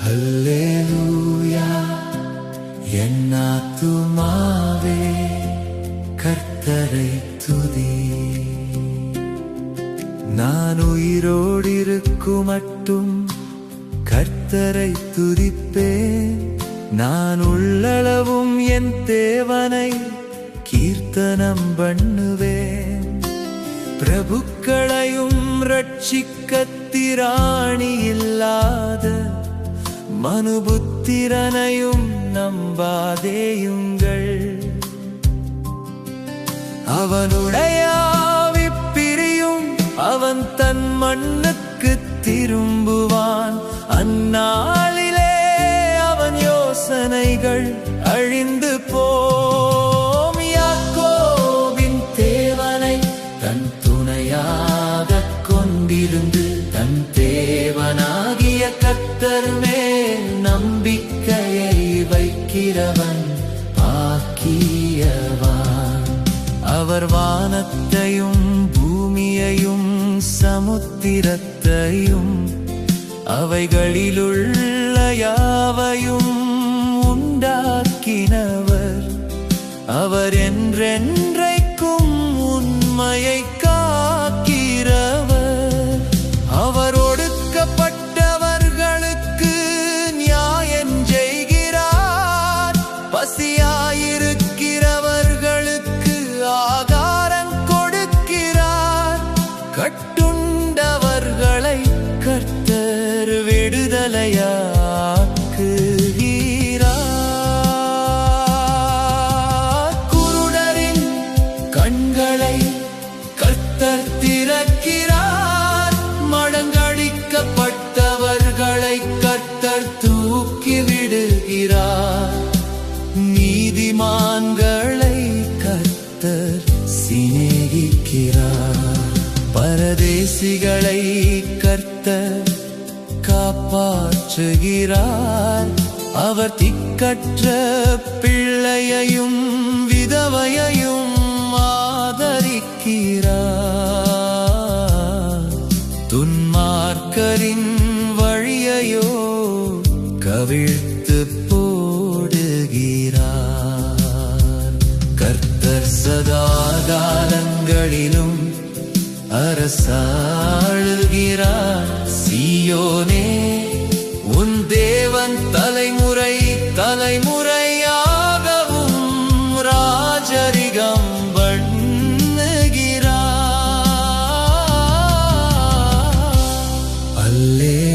அல்லேலூயா என் ஆத்துமாவே கர்த்தரை துதி. நான் உயிரோடு இருக்கும் மட்டும் கர்த்தரை துதிப்பேன். நான் உள்ளளவும் என் தேவனை கீர்த்தனம் பண்ணுவேன். பிரபுக்களையும் ரட்சிக்க திராணி இல்லாத மனுபுத்திரனையும் நம்பாதேயுங்கள். அவனுடைய ஆவி பிரியும், அவன் தன் மண்ணுக்கு திரும்புவான். அந்நாளிலே அவன் யோசனைகள் அழிந்து போம். யாக்கோபின் தேவனை தன் துணையாக கொண்டிருந்து தன் தேவனாகிய கர்த்தர் மேல் நம்பிக்கையை வைக்கிறவன் பாக்கியவான். அவர் வானத்தையும் பூமியையும் சமுத்திரத்தையும் அவைகளிலுள்ள யாவையும் உண்டாக்கினவர். அவர் என்றென்றைக்கும் உண்மையை காக்கிறவர். அவர் ஒடுக்கப்பட்டவர்களுக்கு நியாயம் செய்கிறார். பசியாயிருக்கிறவர்களுக்கு ஆகாரம் கொடுக்கிறார். கட்டுண்டவர்களை கர்த்தர் விடுதலையாக்குகிறார். குருடரின் கண்களை கர்த்தர் திறக்கிறார். மடங்கடிக்கப்பட்டவர்களை கர்த்தர் தூக்கி விடுகிறார். நீதிமான்களை கர்த்தர் சிநேகிக்கிறார். பரதேசிகளை கர்த்தர் காப்பாற்றுகிறார். அவர் திக்கற்ற பிள்ளையையும் விதவையையும் ஆதரிக்கிறார். துன்மார்க்கரின் வழியையோ கவிழ்த்து போடுகிறார். கர்த்தர் சதா காலங்களிலும் அரசாளுகிறார். சீயோனே, உன் தேவன் தலைமுறை தலைமுறையாகவும் ராஜரிகம் பண்ணுகிறார். அல்லேலூயா.